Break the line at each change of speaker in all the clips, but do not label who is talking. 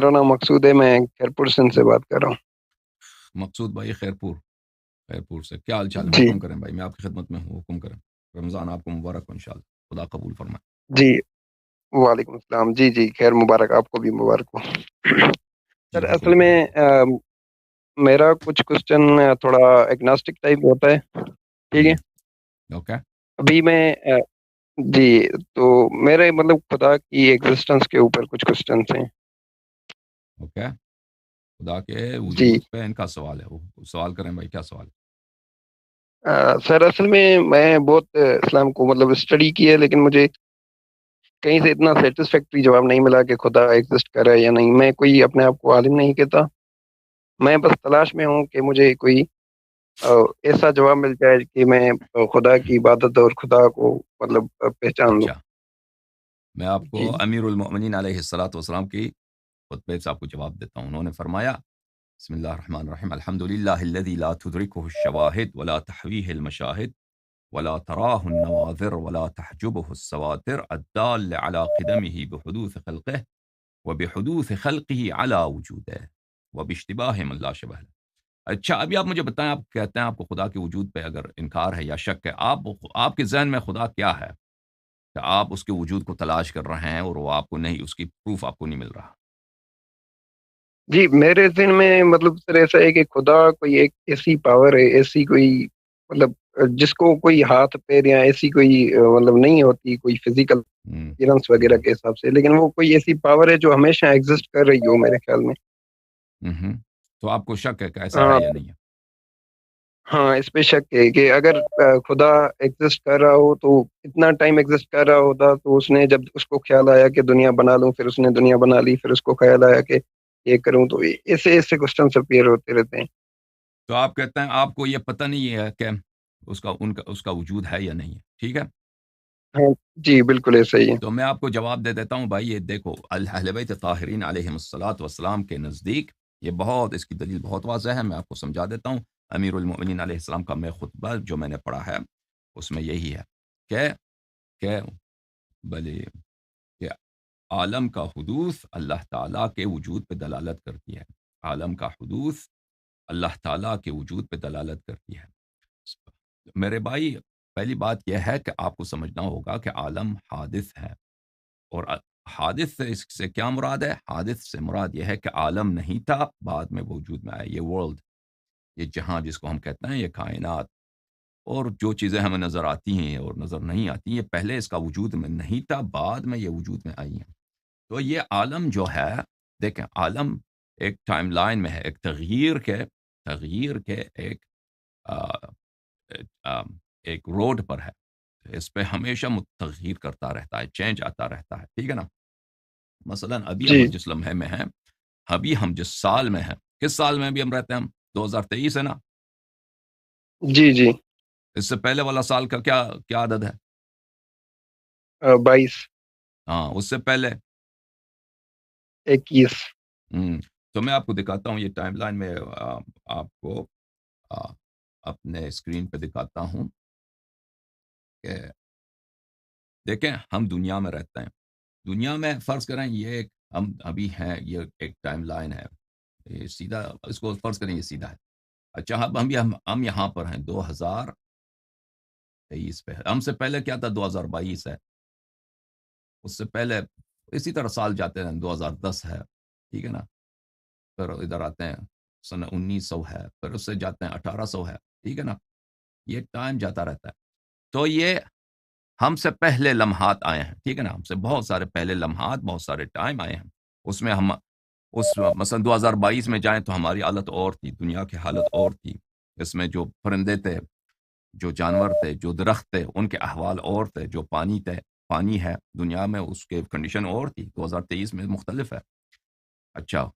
میرا نام مقصود ہے، میں خیرپور سندھ سے بات کر رہا ہوں۔
مقصود بھائی خیرپور سے کیا حال چال ہے؟
جی
حکم کریں بھائی، میں آپ کی خدمت میں ہوں، حکم کریں۔ رمضان آپ کو مبارک ہو انشاءاللہ، خدا قبول فرمائے۔
جی، وعلیکم السلام۔ جی جی، خیر مبارک، آپ کو بھی مبارک ہو۔
جی
سر
حکم
اصل
کریں
میں
بھائی۔
میرا کچھ کوشچن تھوڑا ایگناسٹک ٹائپ ہوتا ہے، ٹھیک ہے؟
اوکے
ابھی میں جی، تو میرے مطلب خدا کی ایگزسٹنس کے اوپر کچھ کوشچنس ہیں۔
اوکے، خدا کے
جی
وجود پہ ان کا سوال ہے، وہ سوال کریں بھائی، کیا سوال ہے؟
سر اصل میں بہت اسلام کو مطلب اسٹڈی کی ہے، لیکن مجھے کہیں سے اتنا سیٹسفیکٹری جواب نہیں ملا کہ خدا ایگزسٹ کر رہا ہے یا نہیں۔ میں کوئی اپنے آپ کو عالم نہیں کہتا، میں بس تلاش میں ہوں کہ مجھے کوئی ایسا جواب مل جائے کہ میں خدا کی عبادت اور خدا کو مطلب پہچان لوں۔
اچھا، میں آپ کو
جی
امیر المؤمنین علیہ الصلاۃ والسلام کی خطبے سے آپ کو جواب دیتا ہوں۔ انہوں نے فرمایا، بسم اللہ الرحمن الرحیم، الحمد للہ الذی لا تدرکہ الشواہد ولا تحویہ المشاہد ولا تراہ النواظر ولا تحجبہ السواتر الدال علی قدمہ بحدوث خلقہ وبحدوث خلقہ علی وجودہ وباشتباہ من لا شبہ لہ۔ اچھا، ابھی آپ مجھے بتائیں، آپ کہتے ہیں آپ کو خدا کے وجود پہ اگر انکار ہے یا شک ہے، آپ کے ذہن میں خدا کیا ہے کہ آپ اس کے وجود کو تلاش کر رہے ہیں اور وہ آپ کو نہیں، اس کی پروف آپ کو نہیں مل رہا؟
جی، میرے ذہن میں مطلب سر ایسا ہے کہ خدا کوئی ایک ایسی پاور ہے، ایسی کوئی مطلب جس کو کوئی ہاتھ پیر یا ایسی کوئی مطلب نہیں ہوتی کوئی فزیکل
ہم،
اپیرنس وغیرہ
ہم،
کے حساب سے، لیکن وہ کوئی ایسی پاور ہے جو ہمیشہ ایگزسٹ کر رہی ہو میرے خیال میں۔
ہم۔ تو آپ کو شک ہے کہ ایسا ہے
ہاں
یا نہیں ہے؟
ہاں، اس پہ شک ہے کہ اگر خدا ایگزسٹ کر رہا ہو تو اتنا ٹائم ایگزسٹ کر رہا ہوتا تو اس نے جب اس کو خیال آیا کہ دنیا بنا لوں، پھر اس نے دنیا بنا لی، پھر اس کو خیال آیا کہ یہ کروں، تو ایسے ایسے کوسچنس اپیئر ہوتے رہتے ہیں۔
تو آپ کہتے ہیں آپ کو یہ پتہ نہیں ہے کہ اس کا وجود ہے یا نہیں ہے، ٹھیک ہے؟
ہاں جی، بالکل ایسا ہی ہے۔
تو میں آپ کو جواب دے دیتا ہوں بھائی، یہ دیکھو، اہل بیت طاہرین علیہم الصلاۃ والسلام کے نزدیک یہ بہت، اس کی دلیل بہت واضح ہے، میں آپ کو سمجھا دیتا ہوں۔ امیر المؤمنین علیہ السلام کا میں خطبہ جو میں نے پڑھا ہے اس میں یہی ہے کہ بلے کہ عالم کا حدوث اللہ تعالیٰ کے وجود پہ دلالت کرتی ہے، عالم کا حدوث اللہ تعالیٰ کے وجود پہ دلالت کرتی ہے۔ میرے بھائی، پہلی بات یہ ہے کہ آپ کو سمجھنا ہوگا کہ عالم حادث ہے، اور حادث سے اس سے کیا مراد ہے؟ حادث سے مراد یہ ہے کہ عالم نہیں تھا، بعد میں وجود میں آیا۔ یہ ورلڈ، یہ جہاں جس کو ہم کہتے ہیں، یہ کائنات، اور جو چیزیں ہمیں نظر آتی ہیں اور نظر نہیں آتی، یہ پہلے اس کا وجود میں نہیں تھا، بعد میں یہ وجود میں آئی ہیں۔ تو یہ عالم جو ہے، دیکھیں، عالم ایک ٹائم لائن میں ہے، ایک تغییر کے آ، ایک روڈ پر ہے، اس پہ ہمیشہ تغییر کرتا رہتا ہے، چینج آتا رہتا ہے، ٹھیک ہے نا؟ مثلا ابھی
جی
ہم جس لمحے میں ہیں، ابھی ہم جس سال میں ہیں، کس سال میں ابھی ہم رہتے ہیں؟ ہم 2023 ہے نا؟
جی جی،
اس سے پہلے والا سال کا کیا عدد ہے؟
22،
ہاں، اس سے پہلے
21۔
تو میں آپ کو دکھاتا ہوں یہ ٹائم لائن میں، آپ کو آ، اپنے اسکرین پہ دکھاتا ہوں کہ دیکھیں، ہم دنیا میں رہتے ہیں، دنیا میں فرض کریں یہ ہم ابھی ہیں، یہ ایک ٹائم لائن ہے، یہ سیدھا، اس کو فرض کریں یہ سیدھا ہے۔ اچھا، اب ہم یہاں پر ہیں 2023 پہ، ہم سے پہلے کیا تھا؟ 2022 ہے، اس سے پہلے اسی طرح سال جاتے ہیں، 2010 ہے، ٹھیک ہے نا؟ پھر ادھر آتے ہیں سن 1900 ہے، پھر اس سے جاتے ہیں 1800 ہے، ٹھیک ہے نا؟ یہ ٹائم جاتا رہتا ہے۔ تو یہ ہم سے پہلے لمحات آئے ہیں، ٹھیک ہے نا؟ ہم سے بہت سارے پہلے لمحات، بہت سارے ٹائم آئے ہیں، اس میں ہم مثلا 2022 میں جائیں تو ہماری حالت اور تھی، دنیا کی حالت اور تھی، اس میں جو پرندے تھے، جو جانور تھے، جو درخت تھے، ان کے احوال اور تھے، جو پانی ہے دنیا میں، اس کے کنڈیشن اور تھی، 2023 میں مختلف ہے۔ اچھا،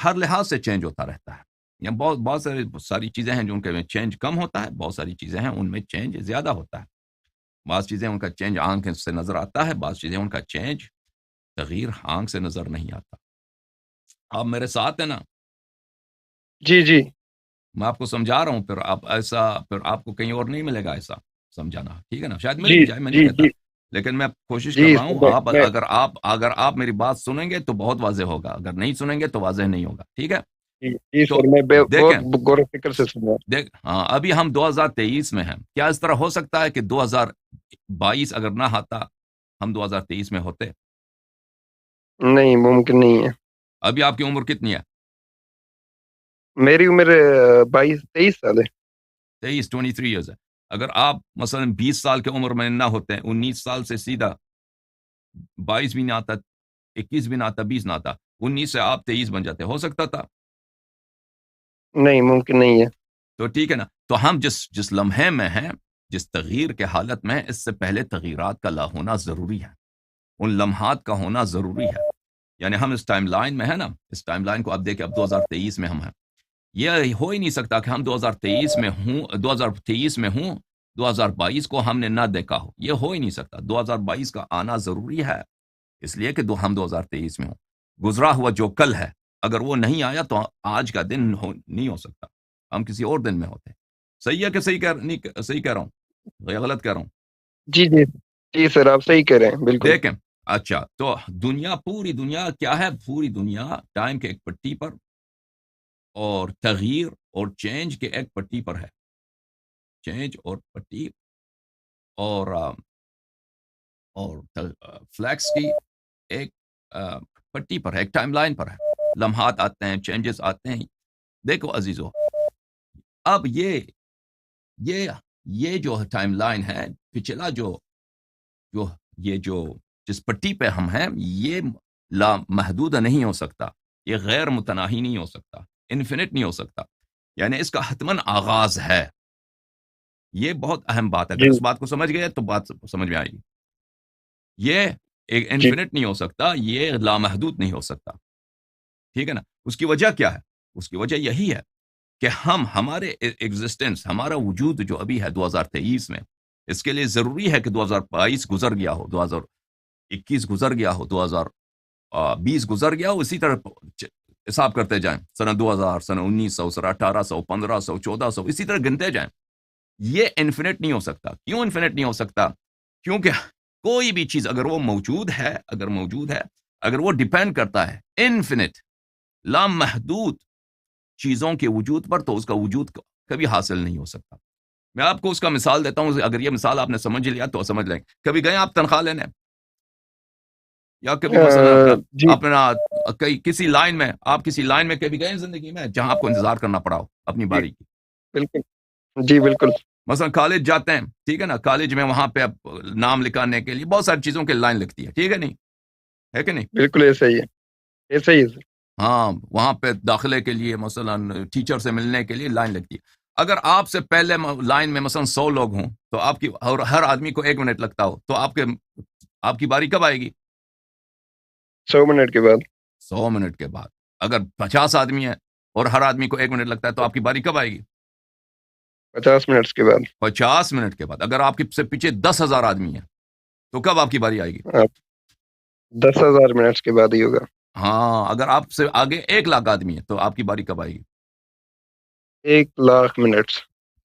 ہر لحاظ سے چینج ہوتا رہتا ہے، یا بہت ساری چیزیں ہیں جو ان کے چینج کم ہوتا ہے، بہت ساری چیزیں ہیں ان میں چینج زیادہ ہوتا ہے، بعض چیزیں ان کا چینج آنکھ سے نظر آتا ہے، بعض چیزیں ان کا چینج، تغییر آنکھ سے نظر نہیں آتا۔ آپ میرے ساتھ ہیں نا؟
جی جی
میں آپ کو سمجھا رہا ہوں، پھر آپ کو کہیں اور نہیں ملے گا ایسا سمجھانا، ٹھیک ہے نا؟ شاید مل
جی
بھی جائے، میں نہیں
جی
کہتا،
جی
لیکن میں کوشش کر
جی
رہا
سر،
ہوں، آپ اگر آپ میری بات سنیں گے تو بہت واضح ہوگا، اگر نہیں سنیں گے تو واضح نہیں ہوگا، ٹھیک ہے؟
جی جی
تو
سر، میں
دیکھیں،
بہت غور و فکر سے سن رہا ہوں۔
ہاں ابھی ہم 2023 میں ہیں، کیا اس طرح ہو سکتا ہے کہ 2022 اگر نہ آتا ہم 2023 میں ہوتے؟
نہیں، ممکن نہیں ہے۔
ابھی آپ کی عمر کتنی ہے؟
میری عمر 22-23 سال ہے۔
23 ایئرز ہے۔ اگر آپ مثلا 20 سال کی عمر میں نہ ہوتے، 19 سال سے سیدھا 22 بھی نہ آتا، 21 بھی نہ آتا، 20 نہ آتا، 19 سے آپ 23 بن جاتے، ہو سکتا تھا؟
نہیں، ممکن نہیں ہے۔
تو ٹھیک ہے نا، تو ہم جس لمحے میں ہیں، جس تغییر کے حالت میں ہیں، اس سے پہلے تغییرات کا ہونا ضروری ہے، ان لمحات کا ہونا ضروری ہے۔ یعنی ہم اس ٹائم لائن میں ہیں نا، اس ٹائم لائن کو اب دیکھیں، اب 2023 میں ہم ہیں، یہ ہو ہی نہیں سکتا کہ ہم 2023 میں ہوں، 2022 کو ہم نے نہ دیکھا ہو، یہ ہو ہی نہیں سکتا۔ 2022 کا آنا ضروری ہے، اس لیے کہ ہم 2023 میں ہوں۔ گزرا ہوا جو کل ہے، اگر وہ نہیں آیا تو آج کا دن نہیں ہو سکتا، ہم کسی اور دن میں ہوتے۔ صحیح ہے کہ صحیح کہہ رہا ہوں یا غلط کہہ رہا ہوں؟
جی جی جی سر، آپ صحیح کہہ رہے ہیں، بالکل۔
دیکھیں، اچھا تو پوری دنیا کیا ہے؟ پوری دنیا ٹائم کے ایک پٹی پر اور تغییر اور چینج کے ایک پٹی پر ہے، چینج اور پٹی اور فلیکس کی ایک پٹی پر ہے، ایک ٹائم لائن پر ہے، لمحات آتے ہیں، چینجز آتے ہیں۔ دیکھو عزیزو، اب یہ جو ٹائم لائن ہے، پچھلا جو یہ جو جس پٹی پہ ہم ہیں، یہ لامحدود نہیں ہو سکتا، یہ غیر متناہی نہیں ہو سکتا، انفینٹ نہیں ہو سکتا، یعنی اس کا حتماً آغاز ہے۔ یہ بہت اہم بات ہے، اگر
جی
اس بات کو سمجھ گئے تو بات سمجھ میں آئے گی۔ یہ ایک
جی
انفینٹ نہیں ہو سکتا، یہ لامحدود نہیں ہو سکتا، ٹھیک ہے نا؟ اس کی وجہ کیا ہے؟ اس کی وجہ یہی ہے کہ ہمارے ایگزسٹنس، ہمارا وجود جو ابھی ہے 2023 میں، اس کے لیے ضروری ہے کہ 2022 گزر گیا ہو، 2021 گزر گیا ہو، 2020 گزر گیا ہو، اسی طرح حساب کرتے جائیں، سنہ 2000، سنہ 1900، سنہ 1800، 1500، 1400، اسی طرح گنتے جائیں۔ یہ انفینٹ نہیں ہو سکتا۔ کیوں انفینٹ نہیں ہو سکتا؟ کیونکہ کوئی بھی چیز اگر وہ موجود ہے، اگر وہ ڈیپینڈ کرتا ہے انفینٹ، لامحدود چیزوں کے وجود پر، تو اس کا وجود کبھی حاصل نہیں ہو سکتا۔ میں آپ کو اس کا مثال دیتا ہوں، اگر یہ مثال آپ نے سمجھ لیا تو سمجھ لیں۔ کبھی گئے آپ تنخواہ لینے، یا کبھی مثلا
جی
اپنا کسی لائن میں، آپ کسی لائن میں کبھی گئے زندگی میں جہاں آپ کو انتظار کرنا پڑا ہو اپنی
جی
باری کی؟
بالکل، جی بالکل،
مثلا کالج جاتے ہیں، ٹھیک ہے نا، کالج میں وہاں پہ نام لکھانے کے لیے بہت ساری چیزوں کی لائن لگتی ہے، ٹھیک ہے نہیں؟ ہے کہ نہیں؟
بالکل ایسا ہی ہے، ایسا ہی ہے سر۔
ہاں، وہاں پہ داخلے کے لیے مثلا ٹیچر سے ملنے کے لیے لائن لگتی ہے۔ اگر آپ سے پہلے لائن میں مثلا 100 لوگ ہوں تو آپ کی، اور ہر آدمی کو 1 منٹ لگتا ہو، تو آپ کی باری کب آئے گی؟
100 منٹ کے بعد۔
100 منٹ کے بعد۔ اگر 50 آدمی ہیں اور ہر آدمی کو 1 منٹ لگتا ہے تو آپ کی باری کب آئے گی؟
50 منٹ کے بعد۔
50 منٹ کے بعد۔ اگر آپ سے پیچھے 10,000 آدمی ہیں تو کب آپ کی باری آئے گی؟
10,000 منٹ کے بعد ہی ہوگا۔
ہاں، اگر آپ سے آگے 1,00,000 آدمی ہے تو آپ کی باری کب آئے گی؟
1,00,000 منٹ۔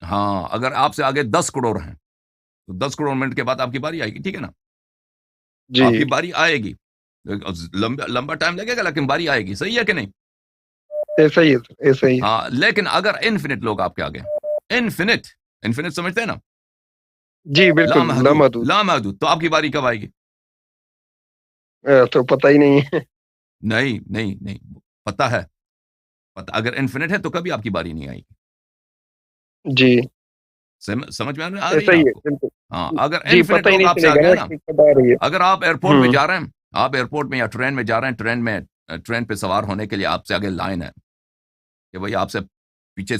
ہاں، اگر آپ سے آگے 10 کروڑ ہیں تو 10 کروڑ منٹ کے بعد آپ کی باری آئے گی، ٹھیک ہے نا؟
جی
آپ کی باری آئے گی، لمبا ٹائم لگے گا لیکن باری آئے گی، صحیح ہے کہ نہیں؟
ایسا ہی ہے سر، ایسا ہی ہے۔
ہاں، لیکن اگر انفینٹ لوگ آپ کے آگے، انفینٹ سمجھتے ہیں نا؟
جی بالکل،
لامحدود،
لامحدود۔
لامحدود، تو آپ کی باری کب آئے گی؟
تو پتہ ہی نہیں ہے۔
نہیں نہیں نہیں، پتہ ہے، پتہ، اگر انفینٹ ہے تو کبھی آپ کی باری نہیں آئے گی۔
جی
سمجھ میں آ رہی ہے
ایسا
نا
ہی
آپ
ہے،
کو؟
بالکل۔
ہاں، اگر
جی
انفینٹ
پتہ ہی
لوگ
نہیں
آپ سے
چلے
آگے
گا
ہیں
نا
نا،
کہ کب آ رہی ہے۔
اگر آپ ایئرپورٹ میں
ہوں
جا رہے ہیں، آپ ایئرپورٹ میں یا ٹرین میں جا رہے ہیں، ٹرین پہ سوار ہونے کے لیے آپ سے آگے لائن ہے کہ بھائی آپ سے پیچھے،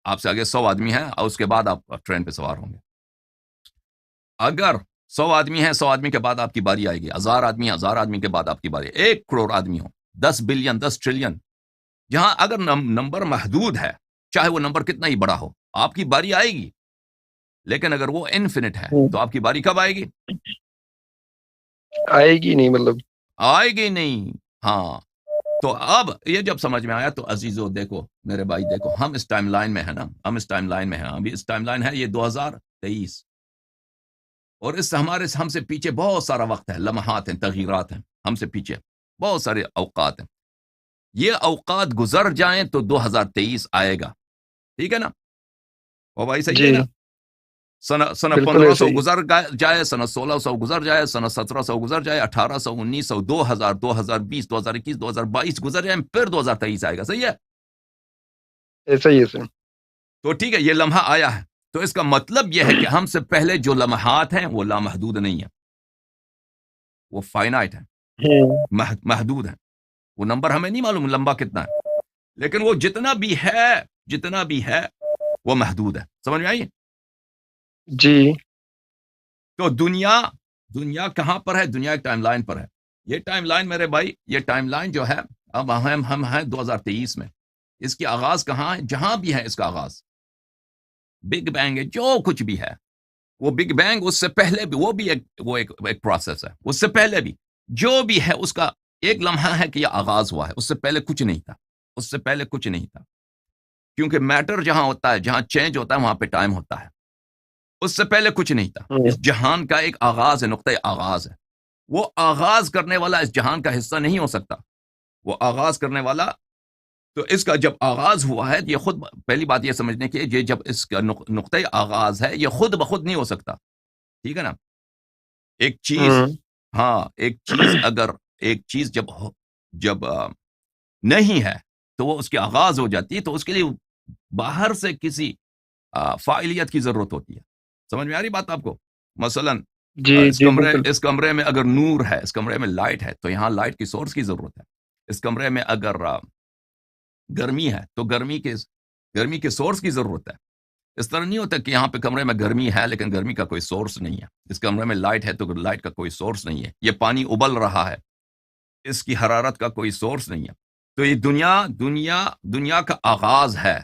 آپ سے آگے 100 آدمی ہیں اور اس کے بعد آپ ٹرین پہ سوار ہوں گے۔ اگر 100 آدمی ہیں، 100 آدمی کے بعد آپ کی باری آئے گی، 1000 آدمی ہیں، 1000 آدمی کے بعد آپ کی باری، 1 کروڑ آدمی ہو، 10 بلین، 10 ٹریلین، جہاں اگر نمبر محدود ہے، چاہے وہ نمبر کتنا ہی بڑا ہو، آپ کی باری آئے گی۔ لیکن اگر وہ انفینٹ ہے
ہوں،
تو آپ کی باری کب آئے گی؟
آئے گی نہیں مطلب۔
آئے گی نہیں، ہاں۔ تو اب یہ جب سمجھ میں آیا تو عزیزو دیکھو، میرے بھائی دیکھو، ہم اس ٹائم لائن میں ہیں نا، ابھی اس ٹائم لائن ہے یہ 2023، اور اس ہم سے پیچھے بہت سارا وقت ہے، لمحات ہیں، تغیرات ہیں، ہم سے پیچھے بہت سارے اوقات ہیں. یہ اوقات گزر جائیں تو 2023 آئے گا. ٹھیک ہے نا؟ اور بھائی صحیح ہے
جی
نا؟ سن
بالکل
1500
ایسے ہی.
گزر جائے، سن 1600 گزر جائے، سن 1700 گزر جائے، 1800، 1900، 2000، 2020، 2021، 2022 گزر جائیں، پھر 2023 آئے گا. صحیح ہے؟
ایسا ہی ایسے.
تو ٹھیک ہے، یہ لمحہ آیا ہے، تو اس کا مطلب یہ ہے کہ ہم سے پہلے جو لمحات ہیں وہ لامحدود نہیں ہیں، وہ فائنائٹ ہیں،
ہوں.
محدود ہیں. وہ نمبر ہمیں نہیں معلوم لمبا کتنا ہے، لیکن وہ جتنا بھی ہے وہ محدود ہے. سمجھ میں آئی؟
جی
تو دنیا کہاں پر ہے؟ دنیا ایک ٹائم لائن پر ہے. یہ ٹائم لائن میرے بھائی، یہ ٹائم لائن جو ہے، اب ہم ہیں 2023 میں. اس کی آغاز کہاں ہے؟ جہاں بھی ہے اس کا آغاز بگ بینگ ہے. جو کچھ بھی ہے وہ بگ بینگ، اس سے پہلے بھی وہ بھی ایک پروسیس ہے. اس سے پہلے بھی جو بھی ہے اس کا ایک لمحہ ہے کہ یہ آغاز ہوا ہے. اس سے پہلے کچھ نہیں تھا. کیونکہ میٹر جہاں ہوتا ہے، جہاں چینج ہوتا ہے، وہاں پہ ٹائم ہوتا ہے. اس سے پہلے کچھ نہیں تھا.
ہوں.
اس جہان کا ایک آغاز ہے، نقطۂ آغاز ہے. وہ آغاز کرنے والا اس جہان کا حصہ نہیں ہو سکتا. وہ آغاز کرنے والا، تو اس کا جب آغاز ہوا ہے، یہ خود پہلی بات یہ سمجھنے کی، یہ جب اس کا نقطۂ آغاز ہے، یہ خود بخود نہیں ہو سکتا. ٹھیک ہے نا؟ ایک چیز،
ہوں.
ہاں، ایک چیز جب نہیں ہے تو وہ اس کی آغاز ہو جاتی ہے، تو اس کے لیے باہر سے کسی فاعلیت کی ضرورت ہوتی ہے. سمجھ میں آ رہی بات آپ کو؟ مثلا
جی جی بالکل.
اس کمرے میں اگر نور ہے، اس کمرے میں لائٹ ہے، تو یہاں لائٹ کی سورس کی ضرورت ہے. اس کمرے میں اگر گرمی ہے تو گرمی کے سورس کی ضرورت ہے. اس طرح نہیں ہوتا کہ یہاں پہ کمرے میں گرمی ہے لیکن گرمی کا کوئی سورس نہیں ہے. اس کمرے میں لائٹ ہے تو لائٹ کا کوئی سورس نہیں ہے. یہ پانی ابل رہا ہے، اس کی حرارت کا کوئی سورس نہیں ہے. تو یہ دنیا کا آغاز ہے.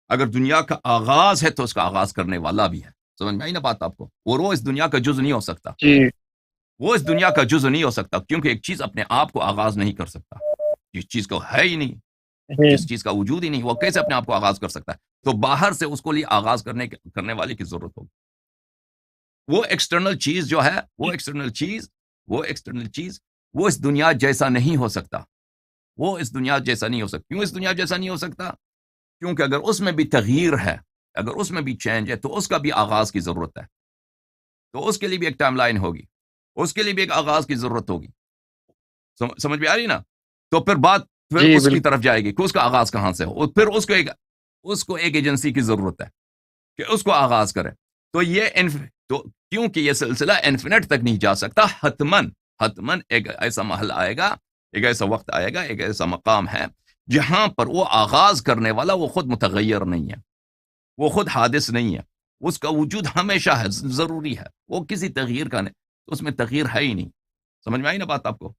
اگر دنیا کا آغاز ہے تو اس کا آغاز کرنے والا بھی ہے. سمجھ میں آئی نا بات آپ کو؟ اور وہ اس دنیا کا جز نہیں ہو سکتا.
جی
وہ اس دنیا کا جز نہیں ہو سکتا، کیونکہ ایک چیز اپنے آپ کو آغاز نہیں کر سکتا. جس چیز کو ہے ہی نہیں، جس چیز کا وجود ہی نہیں، وہ کیسے اپنے آپ کو آغاز کر سکتا ہے؟ تو باہر سے اس کو لیے آغاز کرنے والے کی ضرورت ہوگی. وہ ایکسٹرنل چیز جو ہے، وہ ایکسٹرنل چیز وہ اس دنیا جیسا نہیں ہو سکتا. وہ اس دنیا جیسا نہیں ہو سکتا. کیوں اس دنیا جیسا نہیں ہو سکتا؟ کیونکہ اگر اس میں بھی تغییر ہے، اگر اس میں بھی چینج ہے، تو اس کا بھی آغاز کی ضرورت ہے. تو اس کے لیے بھی ایک ٹائم لائن ہوگی، اس کے لیے بھی ایک آغاز کی ضرورت ہوگی. سمجھ میں آ رہی نا؟ تو پھر
جی
اس کی
بالکل.
طرف جائے گی کہ اس کا آغاز کہاں سے ہو. اور پھر اس کو ایک ایجنسی کی ضرورت ہے کہ اس کو آغاز کرے. تو کیونکہ یہ سلسلہ انفینٹ تک نہیں جا سکتا، حتمن ایک ایسا محل آئے گا، ایک ایسا وقت آئے گا، ایک ایسا مقام ہے جہاں پر وہ آغاز کرنے والا وہ خود متغیر نہیں ہے، وہ خود حادث نہیں ہے. اس کا وجود ہمیشہ ہے، ضروری ہے. وہ کسی تغییر کا نہیں، اس میں تغییر ہے ہی نہیں. سمجھ میں آئی نا بات آپ کو؟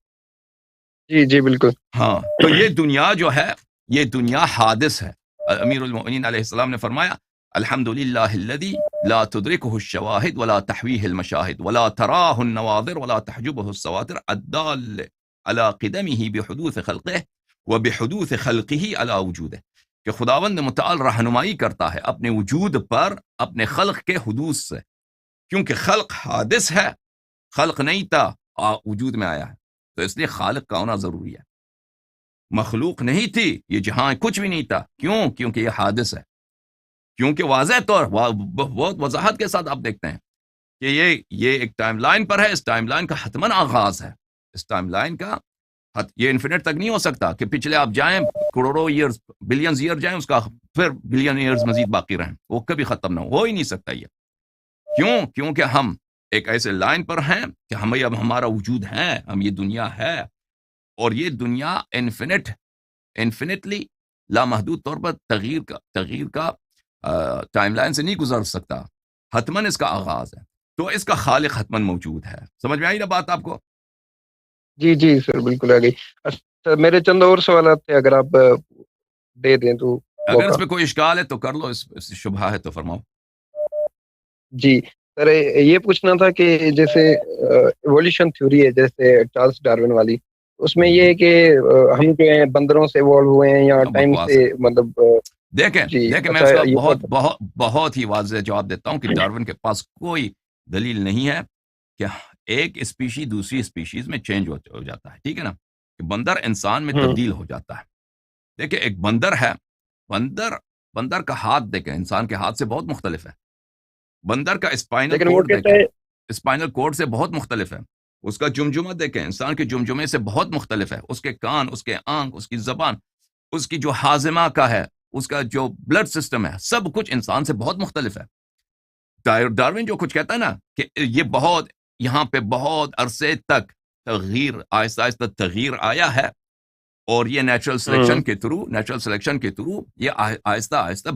جی جی بالکل.
ہاں. تو یہ دنیا جو ہے، یہ دنیا حادث ہے. امیر المؤمنین علیہ السلام نے فرمایا، الحمد للہ الذی لا تدرکہ الشواہد ولا تحویہ المشاہد ولا تراہ النواظر ولا تحجبہ السواتر الدال علی قدمہ بحدوث خلقہ وبحدوث خلقہ علی وجودہ. کہ خداوند متعال رہنمائی کرتا ہے اپنے وجود پر اپنے خلق کے حدوث سے، کیونکہ خلق حادث ہے، خلق نہیں تھا، وجود میں آیا ہے. تو اس لیے خالق کا ہونا ضروری ہے. مخلوق نہیں تھی، یہ جہاں کچھ بھی نہیں تھا. کیونکہ یہ حادث ہے. کیونکہ واضح طور بہت وضاحت کے ساتھ آپ دیکھتے ہیں کہ یہ ایک ٹائم لائن پر ہے. اس ٹائم لائن کا حتمن آغاز ہے. اس ٹائم لائن کا یہ انفینٹ تک نہیں ہو سکتا کہ پچھلے آپ جائیں کروڑوں ایئرز، بلینز ایئر جائیں، اس کا پھر بلین ایئرز مزید باقی رہیں، وہ کبھی ختم نہ ہو ہی نہیں سکتا. یہ کیونکہ ہم ایک ایسے لائن پر ہیں کہ اب ہمارا وجود ہے، ہم یہ دنیا ہے، اور یہ دنیا انفینٹلی لامحدود طور پر تغییر کا ٹائم لائن سے نہیں گزر سکتا. حتمن اس کا آغاز ہے، تو اس کا خالق حتمن موجود ہے. سمجھ میں آئی نا بات آپ کو؟
جی جی سر بالکل آ گئی. اچھا میرے چند اور سوالات تھے، اگر آپ دے دیں تو
اگر اس
موقع.
پہ کوئی اشکال ہے تو کر لو، اس شبہ ہے تو فرماؤ.
جی سر یہ پوچھنا تھا کہ جیسے ایولیوشن تھیوری ہے جیسے چارلس ڈارون والی، اس میں یہ ہے کہ ہم جو ہیں بندروں سے ایوالو ہوئے ہیں یا ٹائم
بکواس
سے
ہے.
مطلب
دیکھیں
جی
میں
اچھا
اس کا
یہ
بہت ہی واضح جواب دیتا ہوں کہ ڈارون کے پاس کوئی دلیل نہیں ہے کہ ایک اسپیشی دوسری اسپیشیز میں چینج ہو جاتا ہے. ٹھیک ہے نا, کہ بندر انسان میں تبدیل ہو جاتا ہے. دیکھیں ایک بندر ہے, بندر کا ہاتھ دیکھیں انسان کے ہاتھ سے بہت مختلف ہے. بندر کا اسپائنل
لیکن وہ
کورڈ
کہتا
دیکھیں,
ہے
اسپائنل کورڈ سے بہت مختلف ہے. اس کا جمجمہ دیکھیں انسان کے جمجمے سے بہت مختلف ہے. اس کے کان, اس کے آنکھ, اس کی زبان, اس کی جو ہاضمہ کا ہے, اس کا جو بلڈ سسٹم ہے, سب کچھ انسان سے بہت مختلف ہے. ڈاروین جو کچھ کہتا ہے نا کہ یہ بہت یہاں پہ بہت عرصے تک تغییر, آہستہ آہستہ تغییر آیا ہے, اور یہ نیچرل سلیکشن کے تھرو یہ آہستہ آہستہ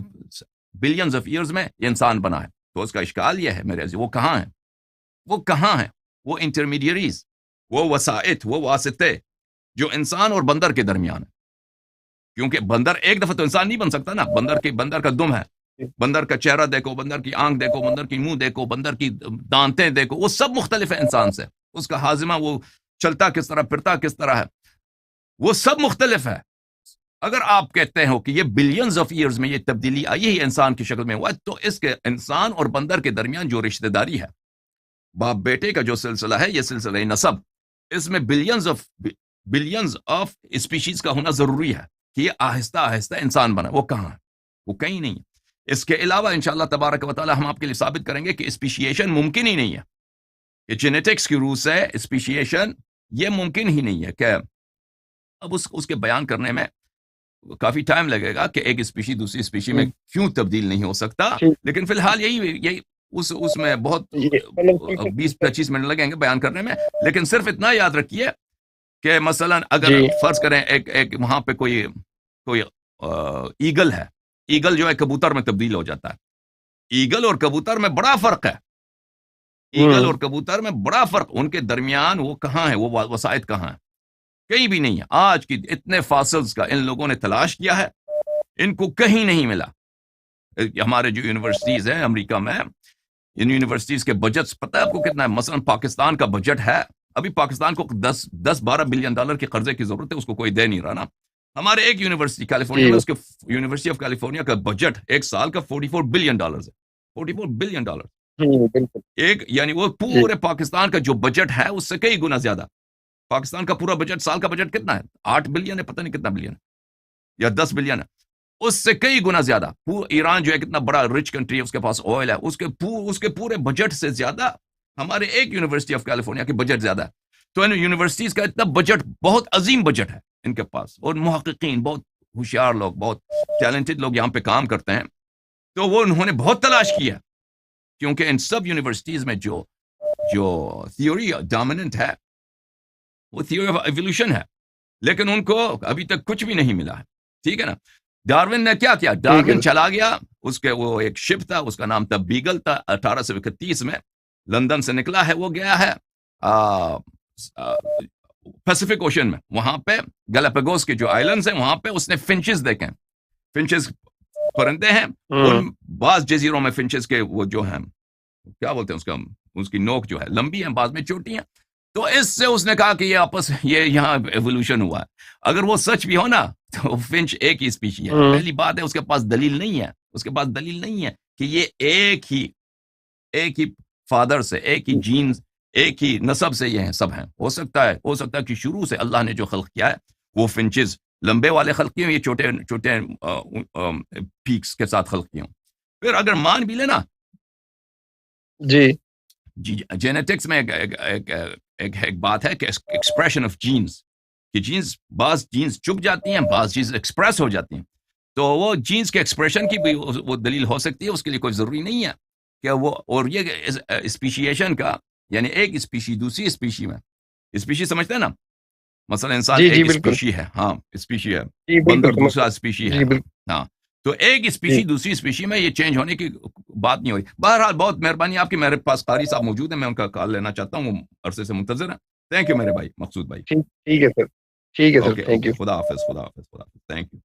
بلینز آف ایئرز میں یہ انسان بنا ہے. تو اس کا اشکال یہ ہے میرے عزیز, وہ کہاں ہیں وہ انٹرمیڈیریز, وہ وسائط, وہ واسطے جو انسان اور بندر کے درمیان ہے. کیونکہ بندر ایک دفعہ تو انسان نہیں بن سکتا نا. بندر کا دم ہے, بندر کا چہرہ دیکھو, بندر کی آنکھ دیکھو, بندر کی منہ دیکھو, بندر کی دانتیں دیکھو, وہ سب مختلف ہے انسان سے. اس کا ہاضمہ, وہ چلتا کس طرح, پھرتا کس طرح ہے, وہ سب مختلف ہے. اگر آپ کہتے ہو کہ یہ بلینز آف ایئرز میں یہ تبدیلی آئی ہے انسان کی شکل میں ہوا, تو اس کے انسان اور بندر کے درمیان جو رشتہ داری ہے, باپ بیٹے کا جو سلسلہ ہے, یہ سلسلہ نسب, اس میں بلینز آف اسپیشیز کا ہونا ضروری ہے کہ یہ آہستہ آہستہ انسان بنا. وہ کہاں ہے؟ وہ کہیں نہیں. اس کے علاوہ انشاءاللہ تبارک و تعالی ہم آپ کے لیے ثابت کریں گے کہ اسپیشیشن ممکن ہی نہیں ہے. یہ جینیٹکس کی روح سے اسپیشیشن یہ ممکن ہی نہیں ہے. کہ اب اس کے بیان کرنے میں کافی ٹائم لگے گا کہ ایک اسپیشی دوسری اسپیشی میں کیوں تبدیل نہیں ہو سکتا, لیکن فی الحال یہی اس میں بہت 20-25 منٹ لگیں گے بیان کرنے میں. لیکن صرف اتنا یاد رکھیے کہ مثلا اگر فرض کریں ایک وہاں پہ کوئی ایگل ہے, ایگل جو ہے کبوتر میں تبدیل ہو جاتا ہے. ایگل اور کبوتر میں بڑا فرق ہے. ایگل اور کبوتر میں بڑا فرق, ان کے درمیان وہ کہاں ہے, وہ وسائط کہاں ہے؟ کہیں بھی نہیں ہے. آج کی اتنے فاسلز کا ان لوگوں نے تلاش کیا ہے, ان کو کہیں نہیں ملا. ہمارے جو یونیورسٹیز ہیں امریکہ میں, ان یونیورسٹیز کے بجٹس پتہ ہے آپ کو کتنا ہے؟ مثلا پاکستان کا بجٹ ہے, ابھی پاکستان کو 10-12 بلین ڈالر کے قرضے کی ضرورت ہے, اس کو کوئی دے نہیں رہا نا. ہمارے ایک یونیورسٹی کیلیفورنیا میں, اس کے یونیورسٹی آف کیلیفورنیا کا بجٹ ایک سال کا $44 بلین ہے. $44 بلین. ایک یعنی وہ پورے پاکستان کا جو بجٹ ہے اس سے کئی گنا زیادہ. پاکستان کا پورا بجٹ, سال کا بجٹ کتنا ہے؟ 8 بلین ہے, پتہ نہیں کتنا بلین ہے, یا 10 بلین ہے. اس سے کئی گنا زیادہ. ایران جو ہے کتنا بڑا رچ کنٹری ہے, اس کے پاس آئل ہے, اس کے پورے بجٹ سے زیادہ ہمارے ایک یونیورسٹی آف کیلیفورنیا کی بجٹ زیادہ ہے. تو ان یونیورسٹیز کا اتنا بجٹ, بہت عظیم بجٹ ہے ان کے پاس, اور محققین, بہت ہوشیار لوگ, بہت ٹیلنٹڈ لوگ یہاں پہ کام کرتے ہیں. تو وہ انہوں نے بہت تلاش کیا, کیونکہ ان سب یونیورسٹیز میں جو تھیوری ڈومیننٹ ہے وہ تھیوری آف ایوولوشن ہے, لیکن ان کو ابھی تک کچھ بھی نہیں ملا ہے. ٹھیک ہے نا. ڈاروین نے کیا کیا؟ ڈاروین چلا گیا, اس کے وہ ایک شپ تھا, اس کا نام تھا بیگل تھا. 1831 میں لندن سے نکلا ہے, وہ گیا ہے پیسیفک اوشن میں, وہاں پہ گیلاپاگوس کے جو آئلینڈز ہیں وہاں پہ اس نے فنچز دیکھیں. فنچز پرندے ہیں, ان بعض جزیروں میں فنچز کے وہ جو ہیں کیا بولتے ہیں, اس کی نوک جو ہے لمبی ہے, بعض میں چھوٹی ہیں. تو اس سے اس نے کہا کہ یہ یہاں ایوولوشن ہوا ہے. اگر وہ سچ بھی ہو نا, تو فنچ ایک ہی اسپیشی ہے. پہلی بات ہے اس کے پاس دلیل نہیں ہے کہ یہ ایک ہی فادر سے, ایک ہی جینز, ایک ہی نسب سے یہ ہیں, سب ہیں. ہو سکتا ہے کہ شروع سے اللہ نے جو خلق کیا ہے وہ فنچز لمبے والے خلق کیے ہوں, یہ چھوٹے پیکس کے ساتھ خلق کیے ہوں. پھر اگر مان بھی لینا جی, جینیٹکس میں ایک بات ہے کہ ایکسپریشن آف جینز, کہ بعض جینز چھپ جاتی ہیں, بعض چیز ایکسپریس ہو جاتی ہیں. تو وہ جینز کے ایکسپریشن کی بھی وہ دلیل ہو سکتی ہے, اس کے لیے کوئی ضروری نہیں ہے کہ وہ. اور یہ اسپیشیشن کا یعنی ایک اسپیشی دوسری اسپیشی میں, اسپیشی سمجھتے ہیں نا, مثلا انسان ایک اسپیشی ہے, ہاں اسپیشی ہے, بندر دوسرا اسپیشی ہے, ہاں. تو ایک اسپیشی دوسری اسپیشی میں یہ چینج ہونے کی بات نہیں ہو رہی. بہرحال بہت مہربانی آپ کی, میرے پاس قاری صاحب موجود ہیں, میں ان کا کال لینا چاہتا ہوں, وہ عرصے سے منتظر ہیں. تھینک یو میرے بھائی مقصود بھائی.
ٹھیک ہے سر, تھینک یو.
خدا حافظ. Thank you.